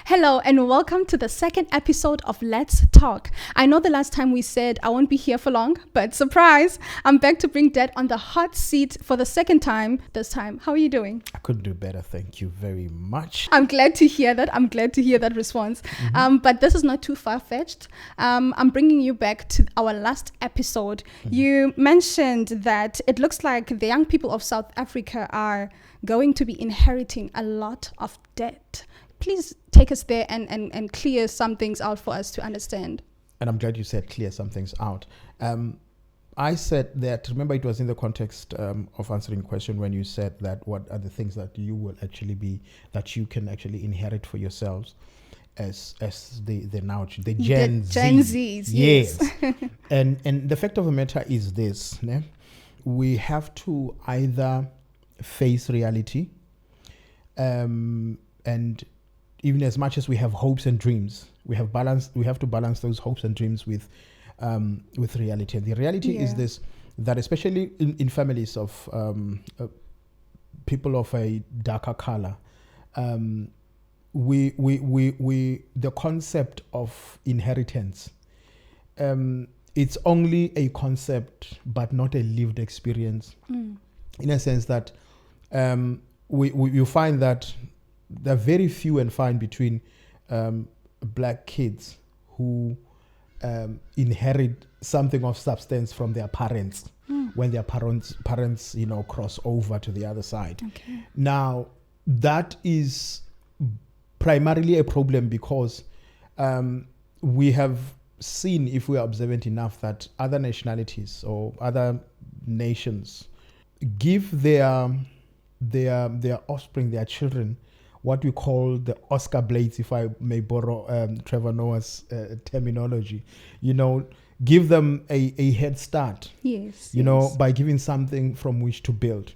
Hello and welcome to the second episode of Let's Talk. I know the last time we said I won't be here for long, but surprise, I'm back to bring Dad on the hot seat for the second time this time. How are you doing? I couldn't do better. Thank you very much. I'm glad to hear that. I'm glad to hear that response. But this is not too far-fetched. I'm bringing you back to our last episode. You mentioned that it looks like the young people of South Africa are going to be inheriting a lot of debt. Please take us there and clear some things out for us to understand. And I'm glad you said clear some things out. I said that, remember it was in the context of answering the question when you said that what are the things that you will actually be, that you can actually inherit for yourselves as the Gen Zs. Yes. and the fact of the matter is this, né? We have to either face reality and even as much as we have hopes and dreams, we have to balance those hopes and dreams with reality. And the reality is this, that especially in families of people of a darker color, the concept of inheritance, it's only a concept but not a lived experience, in a sense that you find that there are very few and fine between black kids who inherit something of substance from their parents when their parents cross over to the other side. Okay. Now, that is primarily a problem because we have seen, if we are observant enough, that other nationalities or other nations give their offspring, their children, what we call the Oscar blades, if I may borrow Trevor Noah's terminology, give them a head start, by giving something from which to build.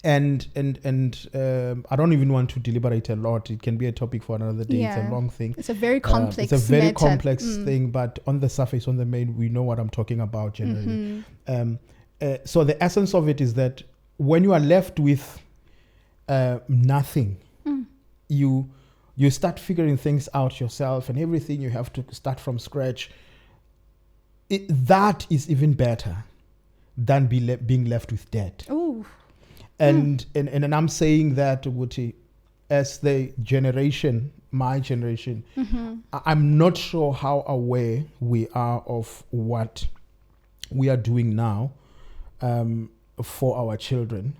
And I don't even want to deliberate a lot. It can be a topic for another day. Yeah. It's a long thing. It's a very complex It's a very matter. complex thing, but on the surface, on the main, we know what I'm talking about generally. So the essence of it is that when you are left with nothing, you start figuring things out yourself, and everything you have to start from scratch. That is even better than being left with debt. Ooh. And I'm saying that, Wuti, as the generation, my generation, I'm not sure how aware we are of what we are doing now for our children.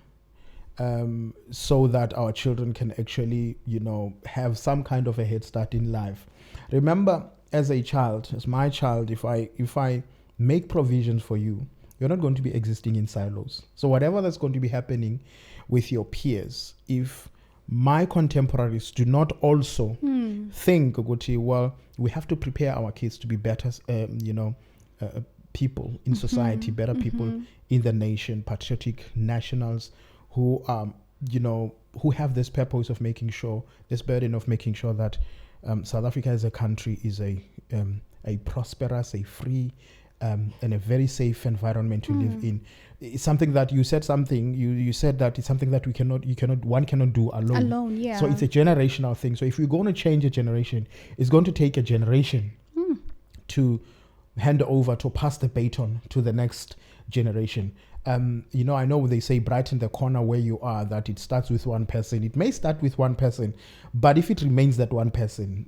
So that our children can actually, have some kind of a head start in life. Remember, as my child, if I make provisions for you, you're not going to be existing in silos. So whatever that's going to be happening with your peers, if my contemporaries do not also think, well, we have to prepare our kids to be better, people in society, better people in the nation, patriotic nationals, who who have this purpose of making sure, this burden of making sure that South Africa as a country is a prosperous, a free, and a very safe environment to live in. It's something that you said that it's something that one cannot do alone. Yeah. So it's a generational thing. So if we're going to change a generation, it's going to take a generation to hand over, to pass the baton to the next generation. I know they say brighten the corner where you are, that it starts with one person. It may start with one person, but if it remains that one person,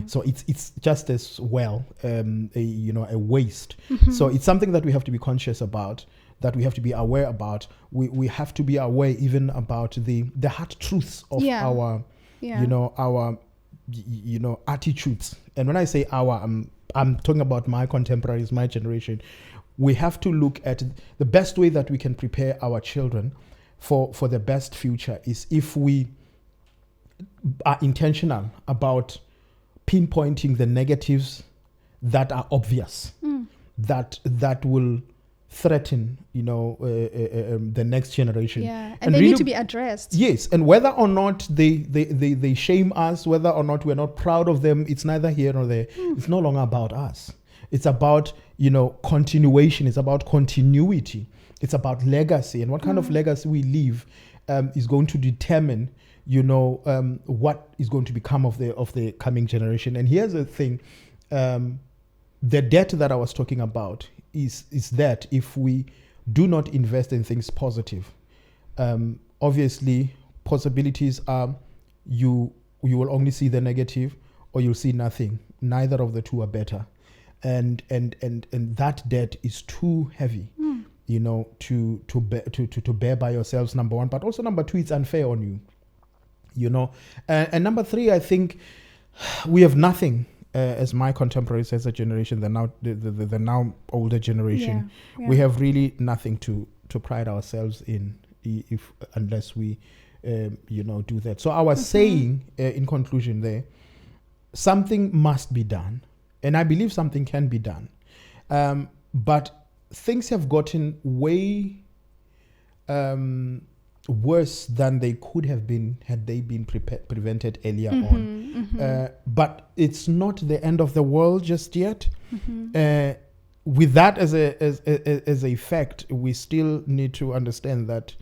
so it's just as well a waste. So it's something that we have to be conscious about, that we have to be aware about. We have to be aware even about the hard truths of our attitudes. And when I say I'm talking about my contemporaries, my generation. We have to look at the best way that we can prepare our children for the best future is if we are intentional about pinpointing the negatives that are obvious, that will threaten, the next generation. Yeah, and they really need to be addressed. Yes, and whether or not they shame us, whether or not we're not proud of them, it's neither here nor there. It's no longer about us. It's about, continuation. It's about continuity. It's about legacy. And what kind of legacy we leave is going to determine, what is going to become of the coming generation. And here's the thing, the debt that I was talking about is that if we do not invest in things positive, obviously possibilities are you will only see the negative or you'll see nothing. Neither of the two are better. And that debt is too heavy, to bear by yourselves, number one, but also number two, it's unfair on you, and number three, I think we have nothing as my contemporaries, as a generation, the now older generation, we have really nothing to pride ourselves in unless we do that. So I was saying in conclusion there, something must be done, and I believe something can be done, but things have gotten way worse than they could have been had they been prevented earlier on. But it's not the end of the world just yet. With that as a fact, we still need to understand that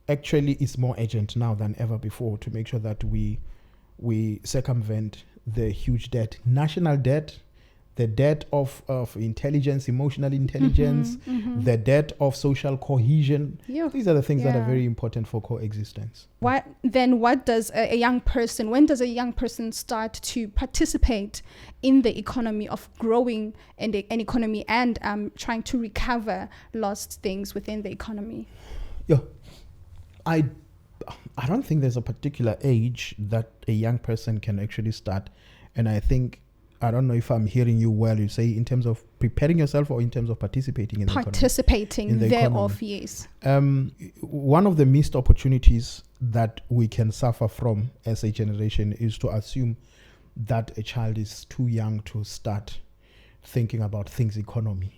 actually it's more urgent now than ever before to make sure that we circumvent the huge debt, national debt, the debt of intelligence, emotional intelligence, the debt of social cohesion. These are the things that are very important for coexistence. What does a young person, when does a young person start to participate in the economy of growing an economy and trying to recover lost things within the economy? I don't think there's a particular age that a young person can actually start. And I think, I don't know if I'm hearing you well, you say in terms of preparing yourself or in terms of participating in the economy? Participating thereof, yes. One of the missed opportunities that we can suffer from as a generation is to assume that a child is too young to start thinking about things economy,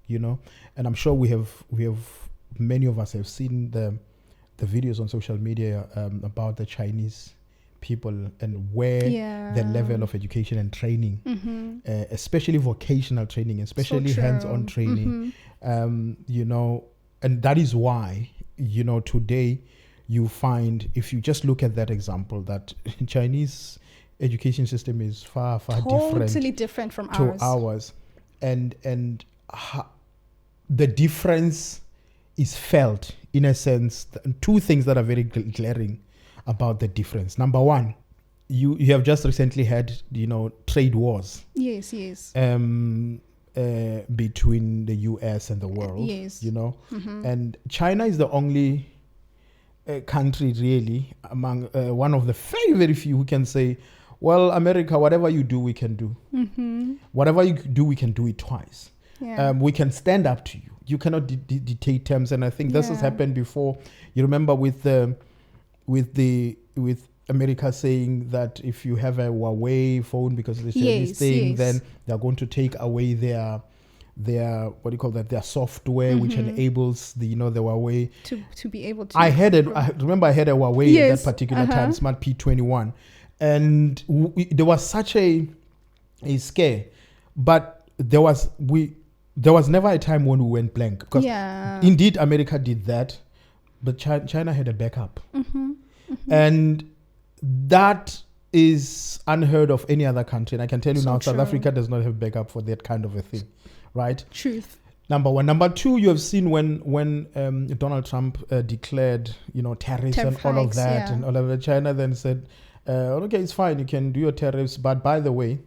And I'm sure we have many of us have seen the videos on social media about the Chinese people and where the level of education and training, especially vocational training, especially hands-on training, and that is why, today you find, if you just look at that example, that Chinese education system is far totally different from ours. And the difference is felt in a sense. Two things that are very glaring about the difference. Number one, you have just recently had trade wars. Yes. Between the US and the world. Yes. And China is the only country really among one of the very, very few who can say, well, America, whatever you do, we can do. Whatever you do, we can do it twice. We can stand up to you. You cannot dictate terms. And I think this has happened before. You remember with America saying that if you have a Huawei phone because of the Chinese thing, then they're going to take away their their software, which enables the Huawei to be able to. I remember I had a Huawei at that particular time, Smart P21, and there was such a scare, but there was never a time when we went blank, because indeed America did that, but China had a backup. And that is unheard of any other country. And I can tell you South Africa does not have backup for that kind of a thing, right? Truth. Number one. Number two, you have seen when Donald Trump declared, tariffs and all of that, and all of that. China then said, okay, it's fine, you can do your tariffs, but by the way,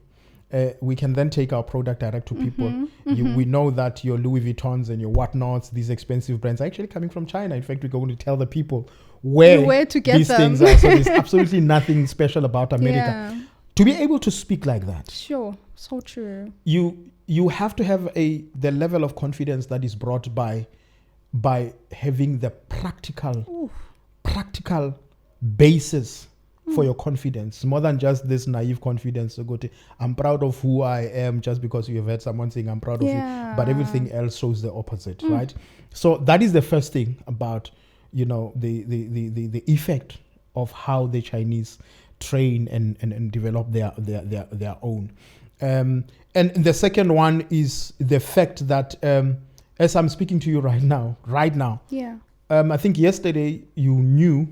we can then take our product direct to people. We know that your Louis Vuittons and your whatnots, these expensive brands, are actually coming from China. In fact, we're going to tell the people where to get these things are. So there's absolutely nothing special about America. To be able to speak like that, sure, so true. You have to have the level of confidence that is brought by having the practical basis for your confidence, more than just this naive confidence to go to, I'm proud of who I am just because you have heard someone saying I'm proud of you, but everything else shows the opposite, right? So that is the first thing about, the effect of how the Chinese train and develop their own. And the second one is the fact that, as I'm speaking to you right now, I think yesterday you knew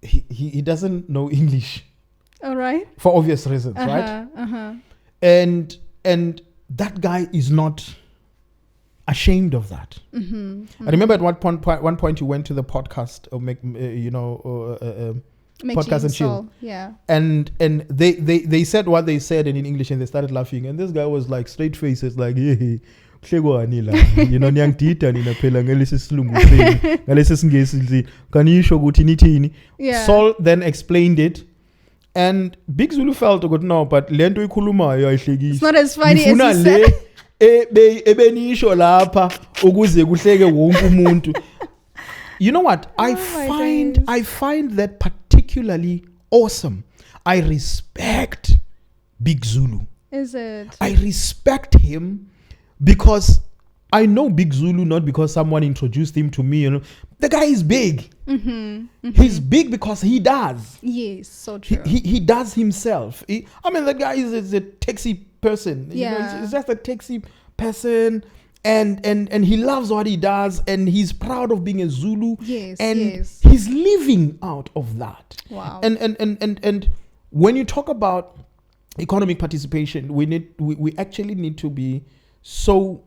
he doesn't know English All right. for obvious reasons, right? And that guy is not ashamed of that. I remember at one point you went to the podcast or podcast and chill. Yeah. And they said what they said in English and they started laughing. And this guy was like straight faces, like, hey, Yeah. Saul then explained it. And Big Zulu felt good no, but lento ikhulumayo ayihlekisi. It's not as funny as you said. Ebenisho lapha ukuze kuhleke wonke umuntu. You know what? I find that particularly awesome. I respect Big Zulu. Is it? I respect him because I know Big Zulu not because someone introduced him to me. The guy is big. He's big because he does. Yes, so true. He does himself. The guy is a taxi person. Yeah. He's just a taxi person. And he loves what he does, and he's proud of being a Zulu. Yes, and yes. he's living out of that. Wow. And when you talk about economic participation, we actually need to be so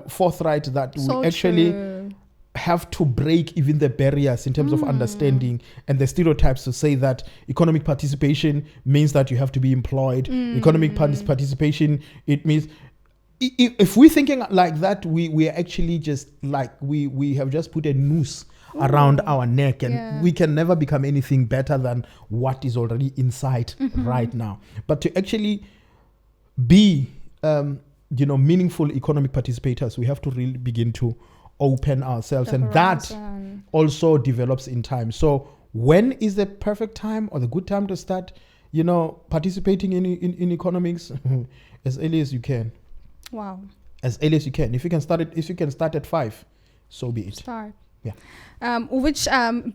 forthright that So we actually true. have to break even the barriers in terms of understanding and the stereotypes to say that economic participation means that you have to be employed. Economic participation, it means if we're thinking like that, we are actually just like we have just put a noose around our neck, and we can never become anything better than what is already inside right now. But to actually be meaningful economic participators, we have to really begin to open ourselves, and that also develops in time. So when is the perfect time or the good time to start participating in economics? As early as you can. Wow. As early as you can. If you can start at 5, so be it. Start. Yeah. Which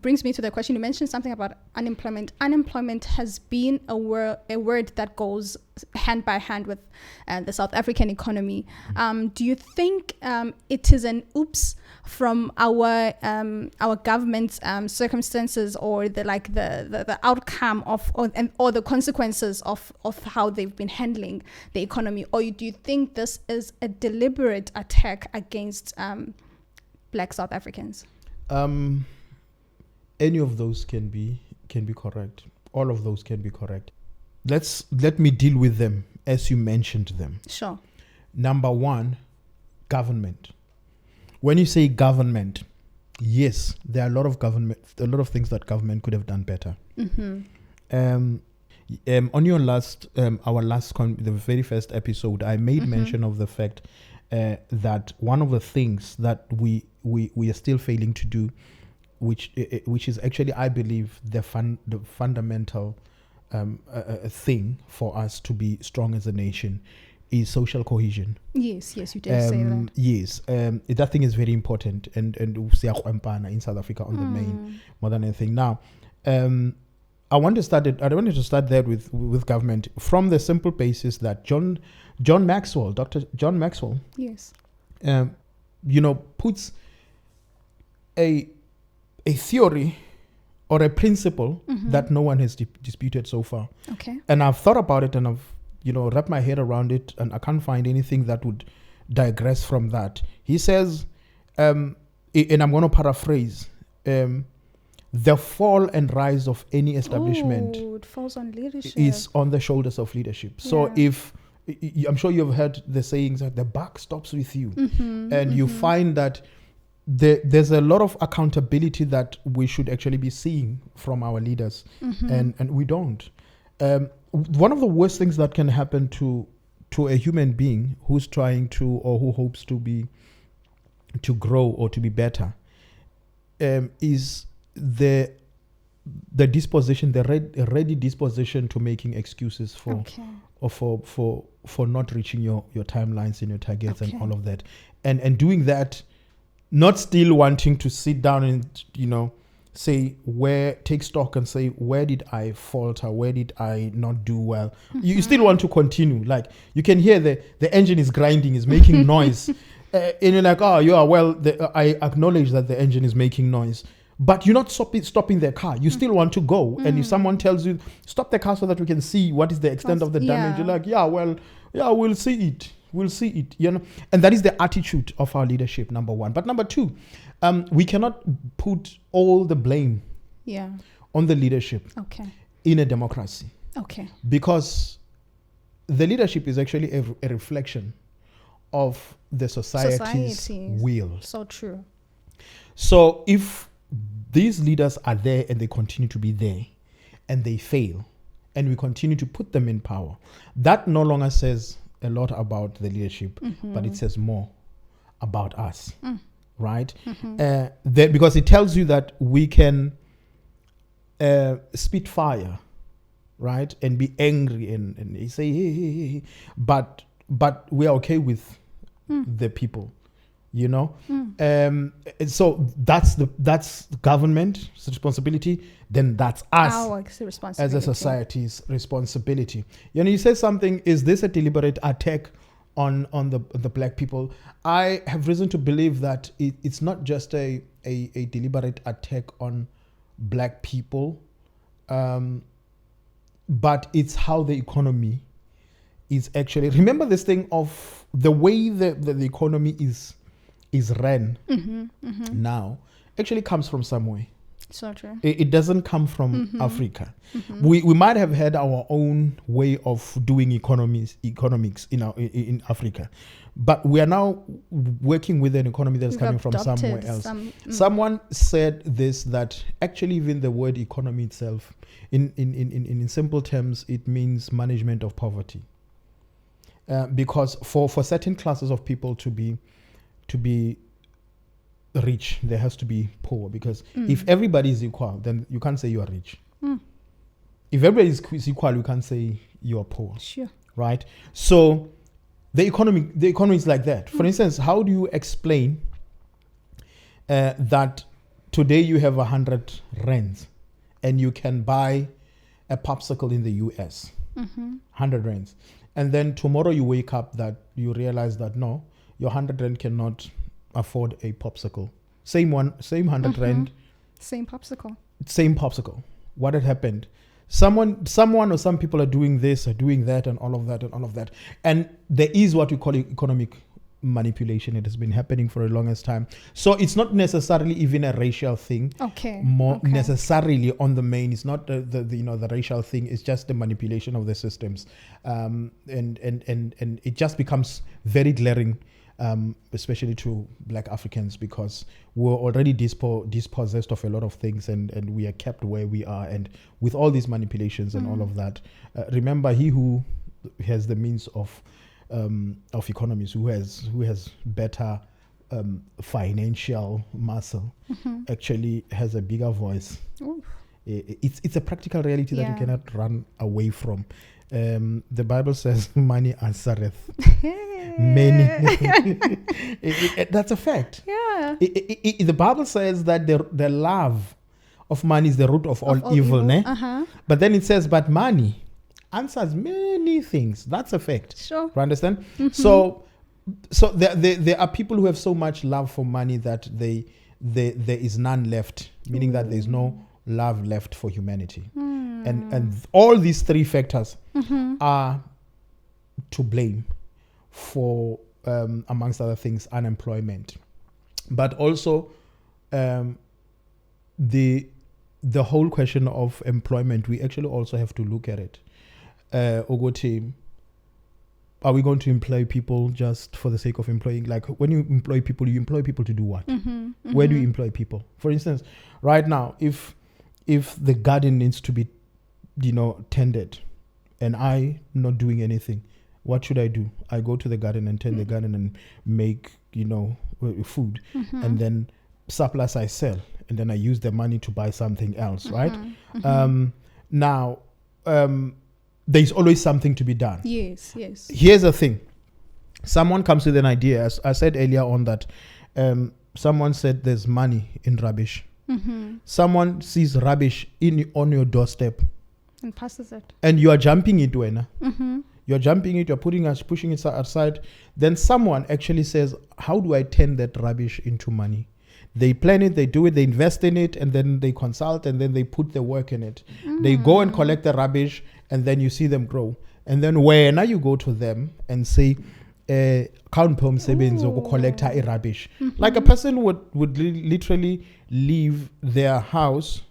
brings me to the question. You mentioned something about unemployment. Unemployment has been a word that goes hand by hand with the South African economy. Do you think it is an oops from our government's circumstances, or the outcome of or the consequences of how they've been handling the economy, or do you think this is a deliberate attack against Black South Africans? Any of those can be correct. All of those can be correct. Let me deal with them as you mentioned them. Sure. Number 1, government. When you say government, yes, there are a lot of things that government could have done better. On your the very first episode, I made mention of the fact that one of the things that we are still failing to do, which is actually, I believe, the fundamental thing for us to be strong as a nation, is social cohesion. Yes, you did say that. Yes, that thing is very important, and in South Africa on the main, more than anything. Now, I wanted to start there with government from the simple basis that Dr. John Maxwell, yes, puts a theory or a principle that no one has disputed so far. Okay. And I've thought about it, and I've wrapped my head around it, and I can't find anything that would digress from that. He says, and I'm going to paraphrase, the fall and rise of any establishment it falls on leadership. is on the shoulders of leadership. So if I'm sure you've heard the sayings that the buck stops with you, and you find that there's a lot of accountability that we should actually be seeing from our leaders, and we don't. One of the worst things that can happen to a human being who's trying to, or who hopes to grow or to be better, is the disposition, the ready disposition to making excuses for not reaching your timelines and your targets and all of that, and doing that, not still wanting to sit down and take stock and say, where did I falter, where did I not do well? You still want to continue. Like, you can hear the engine is grinding, is making noise, and you're like, I acknowledge that the engine is making noise, but you're not stopping their car. You still want to go. And if someone tells you, stop the car so that we can see what is the extent of the damage, you're like, we'll see it. We'll see it. And that is the attitude of our leadership, number one. But number two, we cannot put all the blame on the leadership in a democracy. Okay. Because the leadership is actually a reflection of the society's will. So true. So if these leaders are there and they continue to be there and they fail and we continue to put them in power, that no longer says a lot about the leadership, but it says more about us, right? Because it tells you that we can spit fire, right? And be angry and they say, hey, but we're okay with the people. And so that's government's responsibility. Then that's us our responsibility as a society's responsibility. You say something, is this a deliberate attack on the black people? I have reason to believe that it's not just a deliberate attack on black people, but it's how the economy is actually. Remember this thing of the way the economy is ran now actually comes from somewhere. So true. It doesn't come from Africa. We might have had our own way of doing economics in Africa, but we are now working with an economy that's coming from somewhere else. Someone said this, that actually even the word economy itself, in simple terms, it means management of poverty. Because for certain classes of people to be rich, there has to be poor, because if everybody is equal, then you can't say you are rich. If everybody is equal, you can't say you are poor. Sure. Right? So the economy is like that. For instance, how do you explain that today you have 100 rands and you can buy a popsicle in the US, 100 rands, and then tomorrow you wake up that you realize that no, your 100 rand cannot afford a popsicle. Same 100 rand. Same popsicle. What had happened? Someone or some people are doing this, are doing that, and all of that. And there is what we call economic manipulation. It has been happening for the longest time. So it's not necessarily even a racial thing. Necessarily on the main. It's not the racial thing. It's just the manipulation of the systems, and it just becomes very glaring. Especially to black Africans, because we're already dispossessed of a lot of things, and we are kept where we are, and with all these manipulations and all of that. Remember, he who has the means of economies, who has better financial muscle, actually has a bigger voice. It's a practical reality that you cannot run away from. The Bible says money answereth many. That's a fact. Yeah. The Bible says that the love of money is the root of all evil. But then it says, but money answers many things. That's a fact. Sure. You understand? So there are people who have so much love for money that there is none left, meaning that there is no love left for humanity. And all these three factors are to blame for, amongst other things, unemployment. But also the whole question of employment, we actually also have to look at it. Ogoti, are we going to employ people just for the sake of employing? Like, when you employ people to do what? Where do you employ people? For instance, right now, if the garden needs to be tended, and I not doing anything, what should I do? I go to the garden and tend the garden and make food, and then surplus I sell, and then I use the money to buy something else, right? Now there's always something to be done. Yes. Here's the thing: someone comes with an idea. As I said earlier on that someone said there's money in rubbish. Someone sees rubbish on your doorstep and passes it, and you are jumping into it. You're jumping it, you're pushing it aside. Then someone actually says, how do I turn that rubbish into money? They plan it, they do it, they invest in it, and then they consult, and then they put the work in it. They go and collect the rubbish, and then you see them grow. And then now you go to them and say, count pom sebens or collect rubbish. Like a person would literally leave their house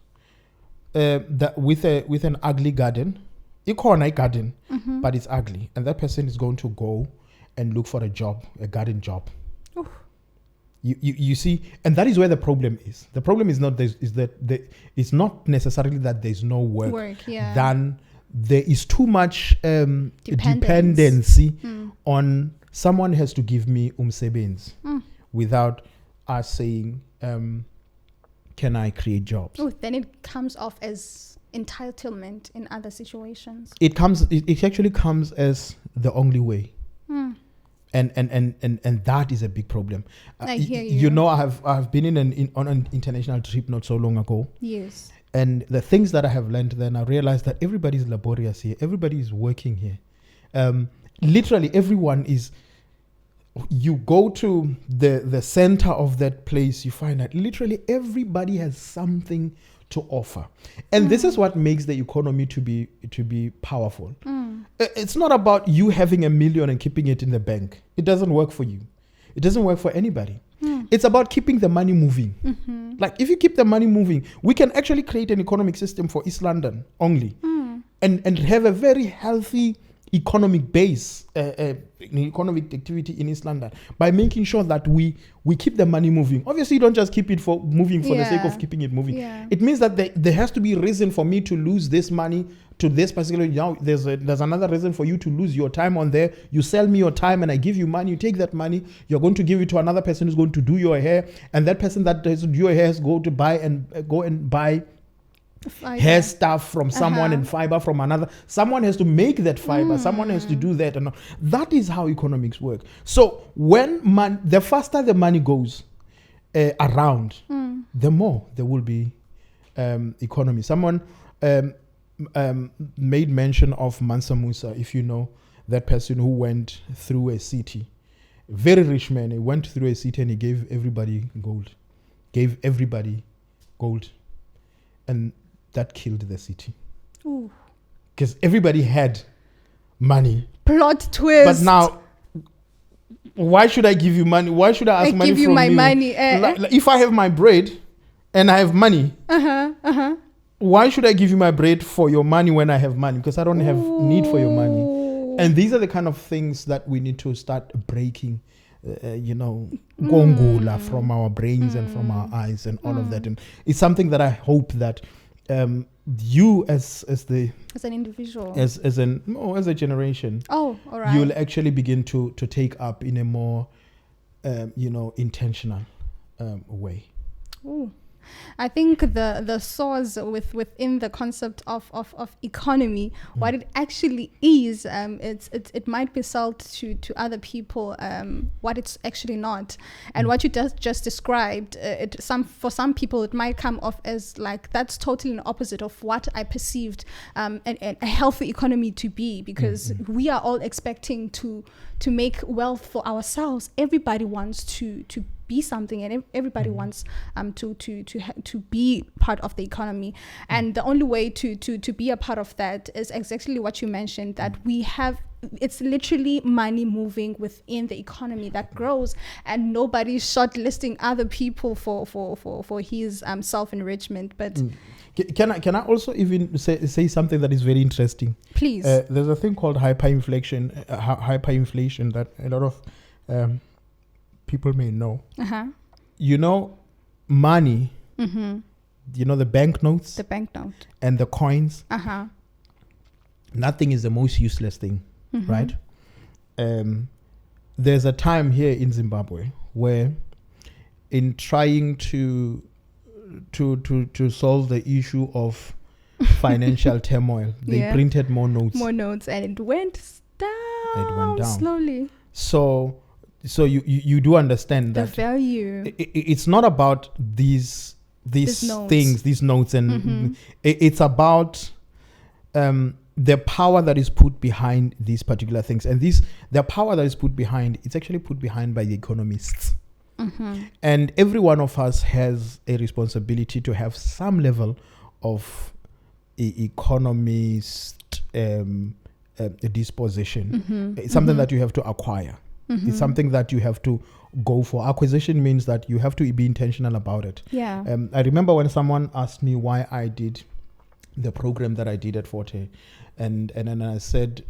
with an ugly garden. A garden, but it's ugly. And that person is going to go and look for a job, a garden job. Oof. You see, and that is where the problem is. The problem is not it's not necessarily that there's no work than there is too much dependency on someone has to give me umsebens without us saying, can I create jobs? Oh, then it comes off as entitlement in other situations. It actually comes as the only way. And that is a big problem. I hear you. You know, I've been on an international trip not so long ago. Yes. And the things that I have learned then, I realized that everybody's laborious here. Everybody is working here. Literally everyone is. You go to the center of that place, you find that literally everybody has something to offer. And this is what makes the economy to be powerful. It's not about you having $1 million and keeping it in the bank. It doesn't work for you. It doesn't work for anybody. It's about keeping the money moving. Like if you keep the money moving, we can actually create an economic system for East London only and have a very healthy economic base, economic activity in East London by making sure that we keep the money moving. Obviously, you don't just keep it for moving for the sake of keeping it moving. It means that there has to be a reason for me to lose this money to this particular. Now, there's another reason for you to lose your time on there. You sell me your time and I give you money. You take that money, you're going to give it to another person who's going to do your hair, and that person that does your hair has go and buy hair stuff from someone and fiber from another. Someone has to make that fiber. Someone has to do that, and that is how economics work. So when the faster the money goes around, the more there will be economy. Someone made mention of Mansa Musa. If you know that person who went through a city, very rich man. He went through a city and he gave everybody gold. And that killed the city. Because everybody had money. Plot twist. But now, why should I give you money? Why should I ask money from you? Give you my money. Like, if I have my bread and I have money, why should I give you my bread for your money when I have money? Because I don't have need for your money. And these are the kind of things that we need to start breaking. Gongula from our brains and from our eyes and all of that. And it's something that I hope that you as an individual, as a generation, all right, you'll actually begin to take up in a more intentional way. Ooh. I think the source within the concept of economy, what it actually is, it might be sold to other people, what it's actually not, and what you just described. For some people it might come off as like that's totally an opposite of what I perceived a healthy economy to be, because we are all expecting to make wealth for ourselves. Everybody wants to be something, and everybody wants to be part of the economy, and the only way to be a part of that is exactly what you mentioned, that it's literally money moving within the economy that grows, and nobody's shortlisting other people for his self-enrichment. But can I also even say something that is very interesting? Please. There's a thing called hyperinflation that a lot of people may know. Money, the banknotes, and the coins. Nothing is the most useless thing, right? There's a time here in Zimbabwe where, in trying to solve the issue of financial turmoil, they printed more notes, and it went down slowly. So you do understand that the value. It's not about these things, these notes, and it's about the power that is put behind these particular things, and the power that is put behind, it's actually put behind by the economists. And every one of us has a responsibility to have some level of economist disposition. It's something that you have to acquire. It's something that you have to go for. Acquisition means that you have to be intentional about it. Yeah. I remember when someone asked me why I did the program that I did at Forte, and then I said,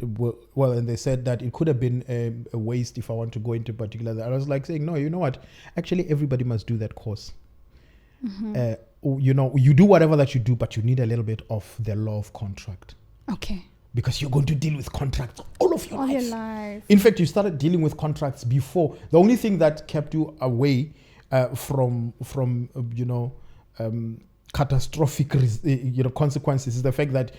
well, and they said that it could have been a waste if I want to go into particular. I was like saying, no, you know what? Actually, everybody must do that course. You know, you do whatever that you do, but you need a little bit of the law of contract. Okay. Because you're going to deal with contracts all of your All life. your life. In fact, you started dealing with contracts before. The only thing that kept you away from catastrophic consequences is the fact that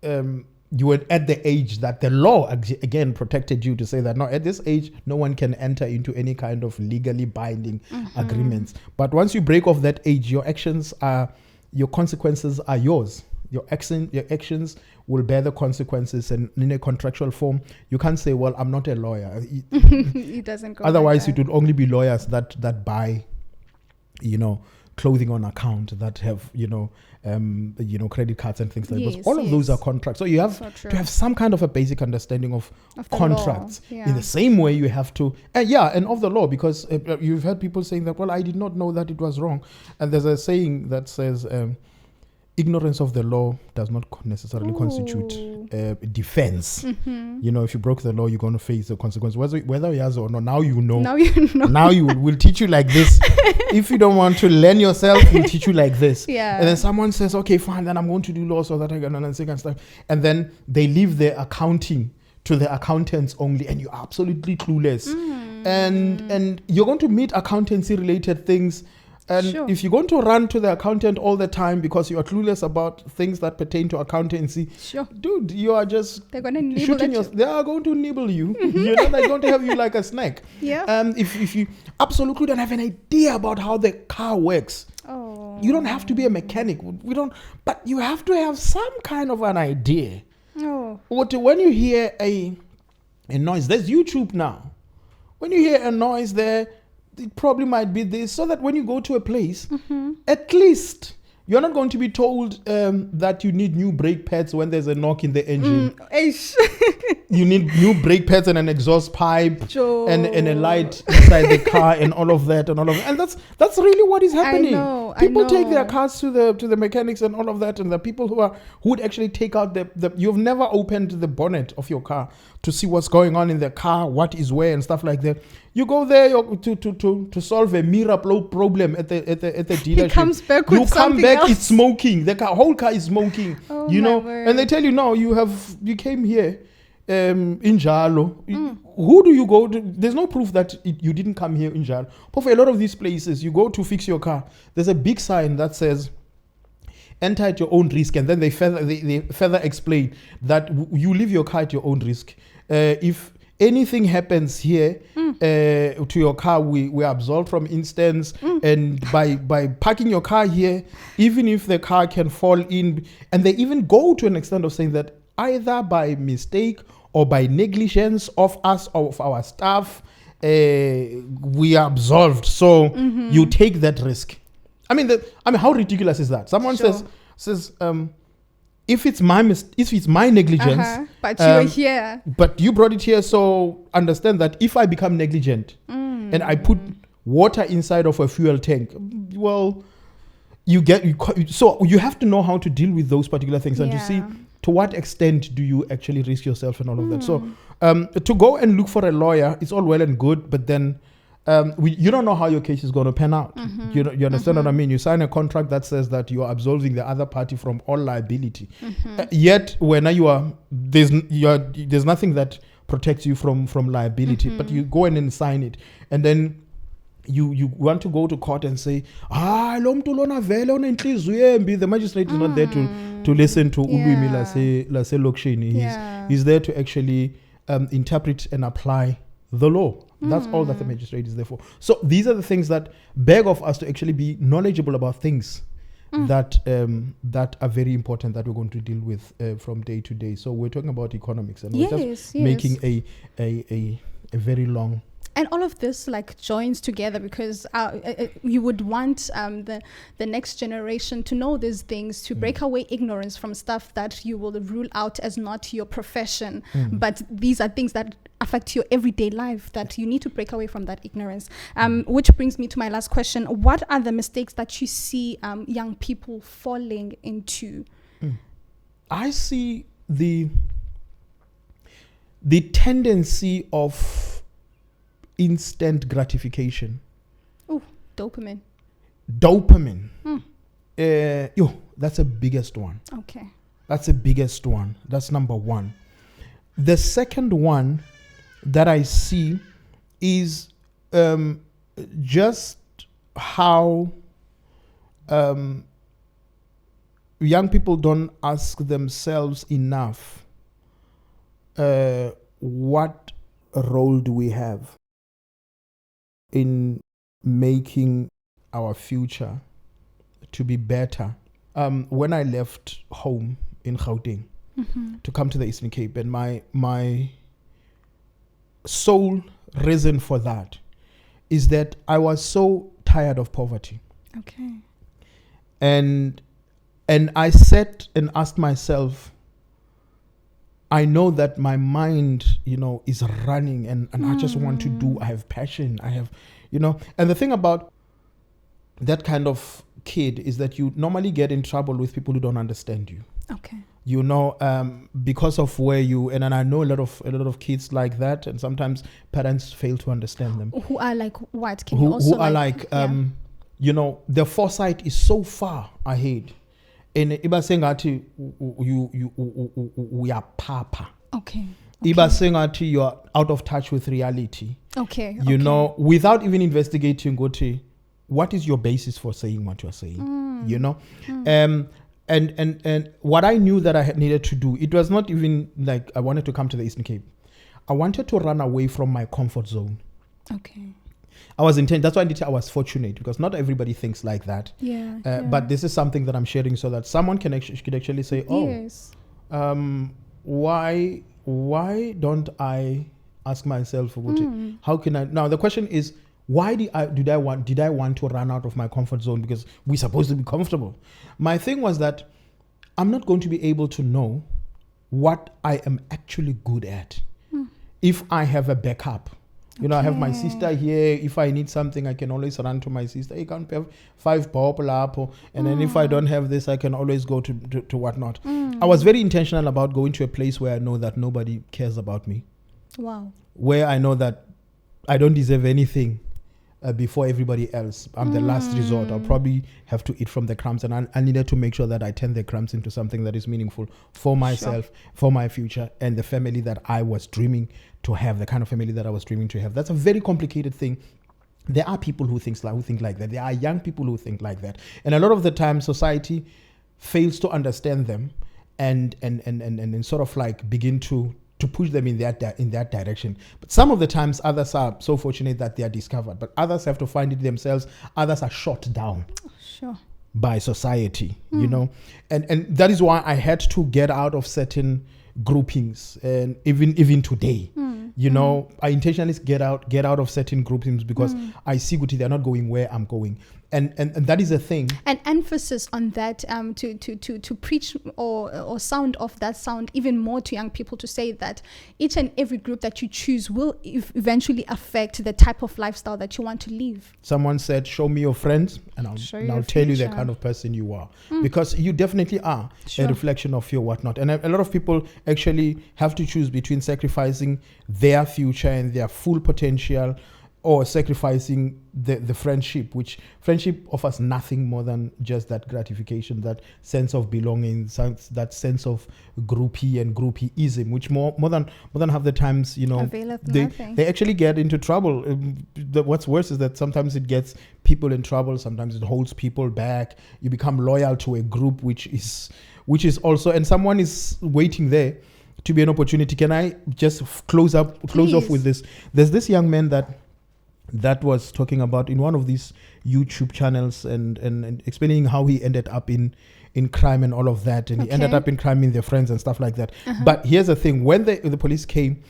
you were at the age that the law again protected you to say that no, at this age no one can enter into any kind of legally binding agreements. But once you break off that age, your consequences are yours. Your actions will bear the consequences, and in a contractual form, you can't say, "Well, I'm not a lawyer." It doesn't go. Otherwise, like it would only be lawyers that buy, clothing on account, that have credit cards and things like that. Yes, All of those yes. are contracts. So you have So true. to have some kind of a basic understanding of the contracts. law, In the same way, you have to, and of the law, because you've heard people saying that, well, I did not know that it was wrong. And there's a saying that says, ignorance of the law does not necessarily constitute defense. If you broke the law, you're going to face the consequence, whether yes or no. Now you know. Now you know. Now we'll teach you like this. If you don't want to learn yourself, we'll teach you like this. Yeah. And then someone says, okay, fine, then I'm going to do law so that I can understand stuff. And then they leave their accounting to the accountants only, and you're absolutely clueless. And you're going to meet accountancy related things. And Sure. if you're going to run to the accountant all the time because you are clueless about things that pertain to accountancy, Sure. dude, you are just They're gonna nibble shooting at your. you. They are going to nibble you. They're going to have you like a snack. Yeah. If you absolutely don't have an idea about how the car works, Oh. you don't have to be a mechanic. We don't. But you have to have some kind of an idea. Oh. When you hear a noise, there's YouTube now. When you hear a noise there, it probably might be this, so that when you go to a place, at least you're not going to be told that you need new brake pads when there's a knock in the engine. You need new brake pads and an exhaust pipe and a light inside the car and all of that. And that's really what is happening. know, People I take their know. cars to the mechanics and all of that, and the people who would actually take out the you've never opened the bonnet of your car to see what's going on in the car, what is where and stuff like that. You go there to solve a mirror problem at the dealership. He comes back with you come something back, else. it's smoking. The whole car is smoking. Oh, you my know, word. and they tell you no, you came here in Njalo. Who do you go to? There's no proof that you didn't come here in Njalo. But for a lot of these places, you go to fix your car. There's a big sign that says, enter at your own risk, and then they further explain that you leave your car at your own risk. If anything happens here to your car, we are absolved from instance. And by parking your car here, even if the car can fall in, and they even go to an extent of saying that either by mistake or by negligence of us or of our staff, we are absolved. So you take that risk. I mean, how ridiculous is that? Someone Sure. says, if it's my negligence, But you were here. but you brought it here, so understand that if I become negligent and I put water inside of a fuel tank, well, so you have to know how to deal with those particular things and to see to what extent do you actually risk yourself and all of that. So to go and look for a lawyer, it's all well and good, but then you don't know how your case is going to pan out. You understand what I mean? You sign a contract that says that you are absolving the other party from all liability. Yet when there's nothing that protects you from liability, but you go in and sign it, and then you want to go to court and say, the magistrate is not there to listen to ulwimi lase lokishini. He's there to actually interpret and apply the law. That's all that the magistrate is there for. So these are the things that beg of us to actually be knowledgeable about things that are very important that we're going to deal with from day to day. So we're talking about economics, and we're just making a very long And all of this like joins together because you would want the next generation to know these things, to break away ignorance from stuff that you will rule out as not your profession. But these are things that affect your everyday life that you need to break away from that ignorance. Which brings me to my last question. What are the mistakes that you see young people falling into? I see the tendency of instant gratification. Oh, dopamine. That's the biggest one. Okay. That's the biggest one. That's number one. The second one that I see is just how young people don't ask themselves enough, what role do we have in making our future to be better? When I left home in Gauteng to come to the Eastern Cape, and my sole reason for that is that I was so tired of poverty. Okay. And I sat and asked myself, I know that my mind, is running and I just want to do, I have passion, I have, and the thing about that kind of kid is that you normally get in trouble with people who don't understand you. Okay. Because of where you, and I know a lot of kids like that, and sometimes parents fail to understand them. Who are like what? Can you also who are like their foresight is so far ahead. And iba sengathi we are papa. Okay. Iba sengathi you are out of touch with reality. Okay. You know, without even investigating, what is your basis for saying what you are saying? And what I knew that I needed to do, it was not even like I wanted to come to the Eastern Cape. I wanted to run away from my comfort zone. Okay. I was intent. That's why I was fortunate, because not everybody thinks like that. Yeah. But this is something that I'm sharing so that someone could actually say, yes. Why don't I ask myself, how can I? Now the question is, why did I want to run out of my comfort zone? Because we're supposed to be comfortable. My thing was that I'm not going to be able to know what I am actually good at if I have a backup. I have my sister here. If I need something, I can always run to my sister. You can't have 5 bob up, and then if I don't have this, I can always go to whatnot. I was very intentional about going to a place where I know that nobody cares about me. Wow. Where I know that I don't deserve anything before everybody else. I'm the last resort. I'll probably have to eat from the crumbs, and I needed to make sure that I turn the crumbs into something that is meaningful for myself, for my future, and the family that I was dreaming to have, the kind of family that I was dreaming to have. That's a very complicated thing. There are people who think like that. There are young people who think like that, and a lot of the time society fails to understand them and sort of like begin to push them in that direction. But some of the times others are so fortunate that they are discovered, but others have to find it themselves. Others are shot down by society, and that is why I had to get out of certain groupings, and even today, I intentionally get out of certain groupings because I see they're not going where I'm going, and that is a thing. An emphasis on that, to preach or sound off that sound even more to young people, to say that each and every group that you choose will eventually affect the type of lifestyle that you want to live. Someone said, "Show me your friends, and I'll tell you the kind of person you are," because you definitely are a reflection of your whatnot. And a lot of people actually have to choose between sacrificing their future and their full potential, or sacrificing the friendship, which friendship offers nothing more than just that gratification, that sense of belonging, that sense of groupie and groupieism, which more than half the times, they actually get into trouble. What's worse is that sometimes it gets people in trouble, sometimes it holds people back. You become loyal to a group which is also, and someone is waiting there to be an opportunity. Can I just close off with this? There's this young man that was talking about in one of these YouTube channels and explaining how he ended up in crime and all of that, and he ended up in crime in their friends and stuff like that. But here's the thing: when the police came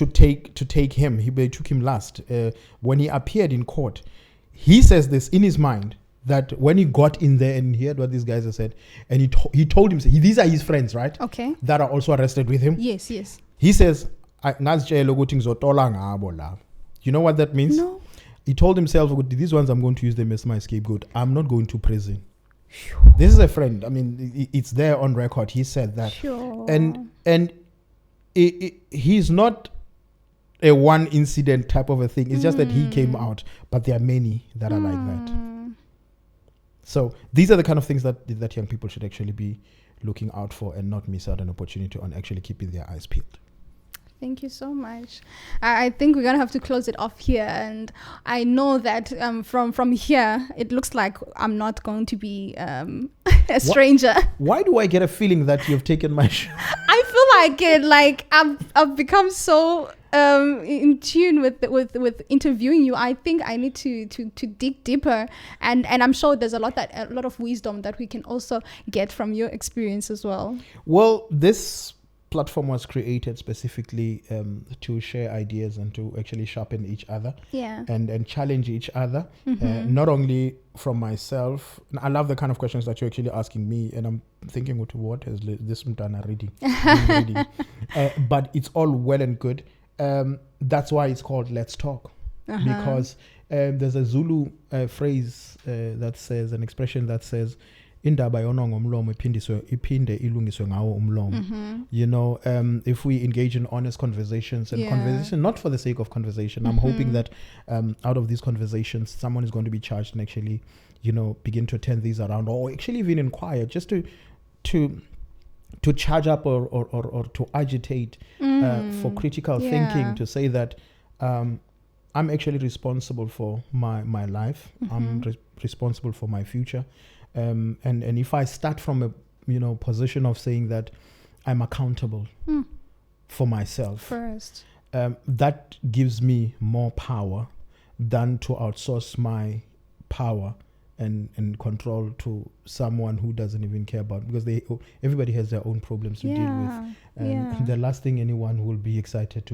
to take him. They took him last. When he appeared in court, he says this in his mind, that when he got in there and he heard what these guys have said, and he told him, these are his friends, right? Okay. That are also arrested with him. Yes. He says, you know what that means? No. He told himself, these ones, I'm going to use them as my scapegoat. I'm not going to prison. This is a friend. I mean, it's there on record. He said that. Sure. And he's not a one incident type of a thing. It's just that he came out, but there are many that are like that. So these are the kind of things that young people should actually be looking out for and not miss out an opportunity on actually keeping their eyes peeled. Thank you so much. I think we're going to have to close it off here. And I know that from here, it looks like I'm not going to be a stranger. Why do I get a feeling that you've taken my show? I feel like it. Like I've become so in tune with interviewing you. I think I need to dig deeper. And I'm sure there's a lot of wisdom that we can also get from your experience as well. Well, this platform was created specifically to share ideas and to actually sharpen each other, and challenge each other, not only from myself. I love the kind of questions that you're actually asking me, and I'm thinking, what has this Mtana reading? But it's all well and good. That's why it's called Let's Talk, because there's a Zulu phrase that says, an expression that says, indaba yononga umlomo iphinde ilungiswe ngawo umlomo. You know, if we engage in honest conversations and conversation not for the sake of conversation, I'm hoping that out of these conversations someone is going to be charged and actually, you know, begin to turn these around, or actually even inquire, just to charge up or to agitate for critical thinking, to say that I'm actually responsible for my life. I'm responsible for my future. And if I start from a position of saying that I'm accountable for myself first, that gives me more power than to outsource my power and control to someone who doesn't even care about, because everybody has their own problems to deal with. And the last thing anyone will be excited to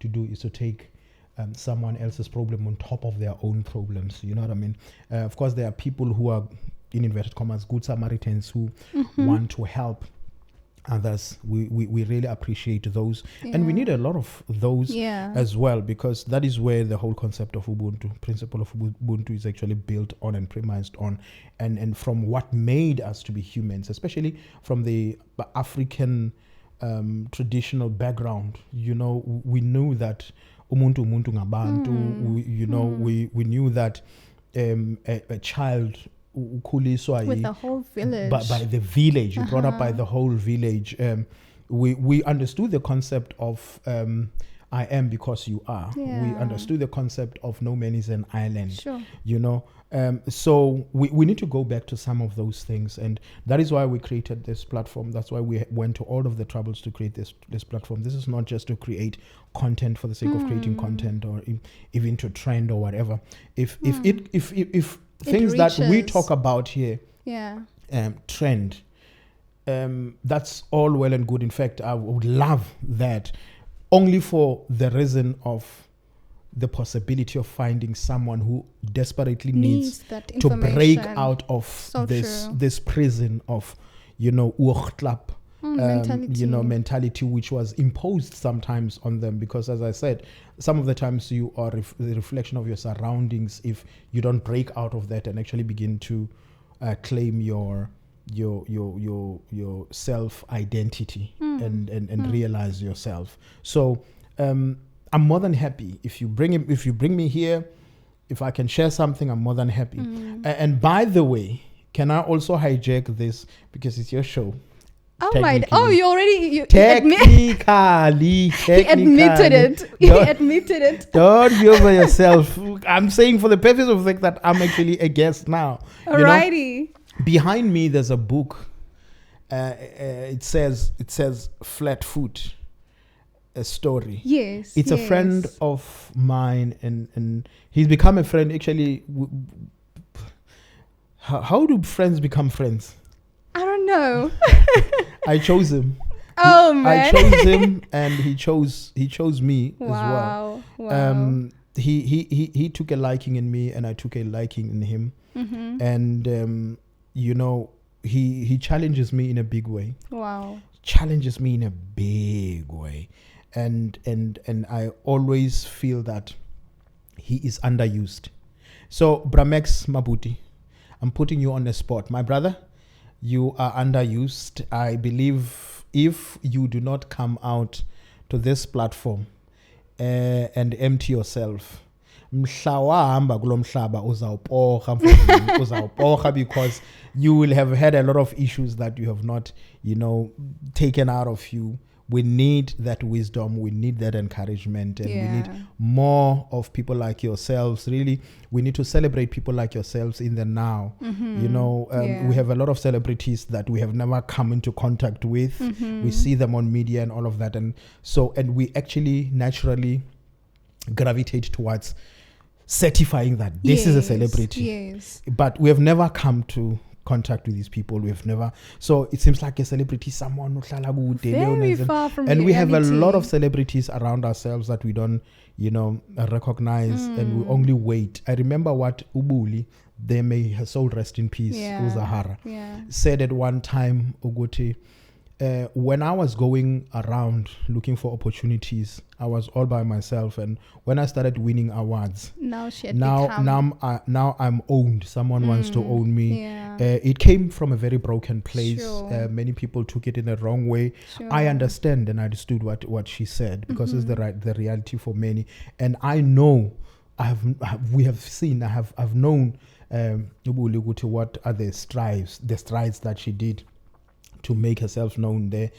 do is to take someone else's problem on top of their own problems. You know what I mean? Of course, there are people who are, in inverted commas, good Samaritans who want to help others. We really appreciate those, and we need a lot of those as well, because that is where the whole concept of Ubuntu, principle of Ubuntu, is actually built on and premised on, and from what made us to be humans, especially from the African traditional background. You know, we knew that umuntu ngabantu. We knew that a child with the whole village, by the village, you brought up by the whole village. We understood the concept of I am because you are. We understood the concept of no man is an island. You know, so we need to go back to some of those things, and that is why we created this platform. That's why we went to all of the troubles to create this platform. This is not just to create content for the sake of creating content, or even to trend or whatever. If things that we talk about here trend, that's all well and good. In fact, I would love that, only for the reason of the possibility of finding someone who desperately needs that to break out of this prison of mentality, which was imposed sometimes on them. Because, as I said, some of the times you are the reflection of your surroundings. If you don't break out of that and actually begin to claim your self identity and realize yourself. So I'm more than happy if you bring me here. If I can share something, I'm more than happy. And by the way, can I also hijack this, because it's your show? Oh my! Oh, you technically he admitted it. He admitted it. Don't be over yourself. I'm saying for the purpose of the fact that I'm actually a guest now. Alrighty. Behind me, there's a book. It says Flatfoot, a story. Yes. It's a friend of mine, and he's become a friend. Actually, how do friends become friends? I don't know. I chose him. Oh man. I chose him, and he chose me as well. Wow. He took a liking in me, and I took a liking in him. And you know, he challenges me in a big way. Wow. Challenges me in a big way, and I always feel that he is underused. So Bramex Mabuti, I'm putting you on the spot, my brother. You are underused. I believe if you do not come out to this platform and empty yourself, uzawuporha, because you will have had a lot of issues that you have not, you know, taken out of you. We need that wisdom, we need that encouragement, and we need more of people like yourselves. Really, we need to celebrate people like yourselves in the now. You know, we have a lot of celebrities that we have never come into contact with. We see them on media and all of that, and we actually naturally gravitate towards certifying that this is a celebrity. Yes. But we have never come to contact with these people. We have never. So it seems like a celebrity, someone very far from and we have a reality. lot of celebrities around ourselves that we don't, you know, recognize, and we only wait. I remember what Ubuli, they may her soul rest in peace, Uzahara, said at one time, Uguti, when I was going around looking for opportunities, I was all by myself, and when I started winning awards, now I'm owned. Someone wants to own me. It came from a very broken place. Many people took it in the wrong way. I understand, and I understood what she said, because it's the reality for many. And I know, I've known what are the strides that she did to make herself known there.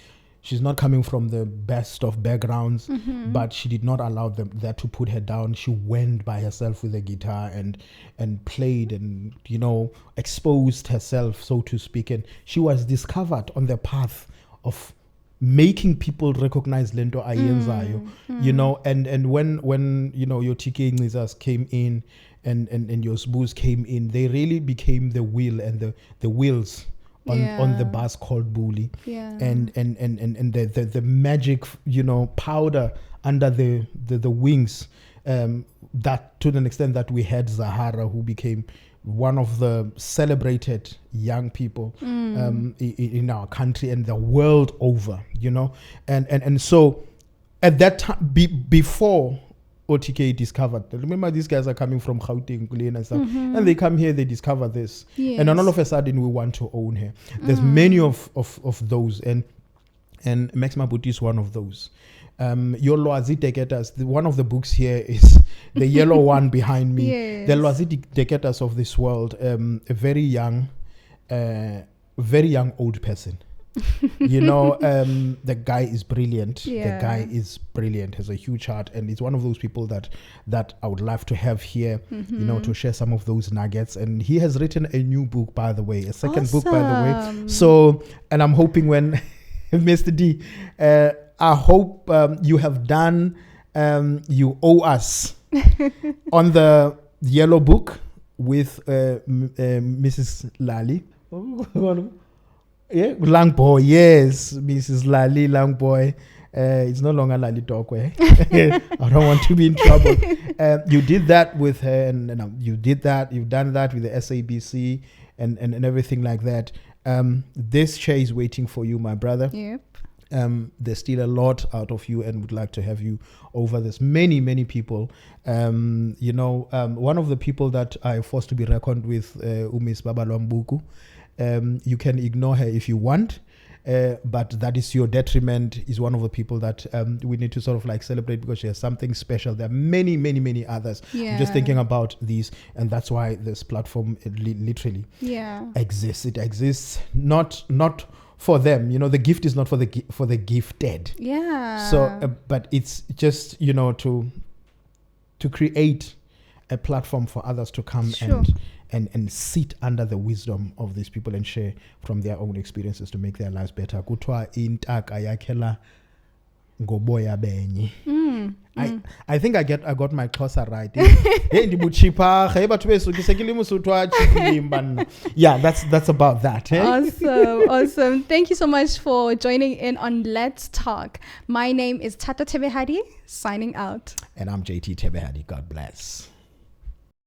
She's not coming from the best of backgrounds, but she did not allow that to put her down. She went by herself with a guitar and played, and, you know, exposed herself, so to speak. And she was discovered on the path of making people recognize Lento Ayenzayo, you know, and when you know, your TK Nizas came in and your Sboos came in, they really became the wheel and the wheels on the bus called Bully, and the magic, you know, powder under the wings, that to the extent that we had Zahara, who became one of the celebrated young people in our country and the world over, you know, and so at that time, before OTK discovered. Remember, these guys are coming from Gauteng and stuff, and they come here, they discover this, and then all of a sudden we want to own her. There's many of those, and Max Mabuti is one of those. Your Loazi Deketas, one of the books here is the yellow one behind me. The Loazi Deketas of this world, a very young old person. You know, the guy is brilliant. The guy is brilliant, has a huge heart, and he's one of those people that I would love to have here, you know, to share some of those nuggets. And he has written a new book, by the way, a second book, by the way. So, and I'm hoping when Mr. D, I hope you have done, you owe us on the yellow book with Mrs. Lali. Yeah, Langboy, yes, Mrs. Lali Langboy. It's no longer Lali Tokwe. I don't want to be in trouble. You did that with her, and you've done that with the SABC and everything like that. This chair is waiting for you, my brother. Yep. There's still a lot out of you, and would like to have you over this. Many people. You know, one of the people that I forced to be reckoned with, Umis Babalwambuku. You can ignore her if you want, but that is your detriment. Is one of the people that we need to sort of like celebrate, because she has something special. There are many others. I'm just thinking about these, and that's why this platform literally exists. It exists not for them. You know, the gift is not for the gifted. So, but it's just, you know, to create a platform for others to come and sit under the wisdom of these people and share from their own experiences to make their lives better. Kutwa intaka yakela ngoboya benye. Mm. I think I got my Xhosa right. Hey, ndibuchipa, hey batho besukisekile musuthu achilimba. Yeah, that's about that. Eh? Awesome. Thank you so much for joining in on Let's Talk. My name is Tata Tebehadi, signing out. And I'm JT Tebehadi. God bless.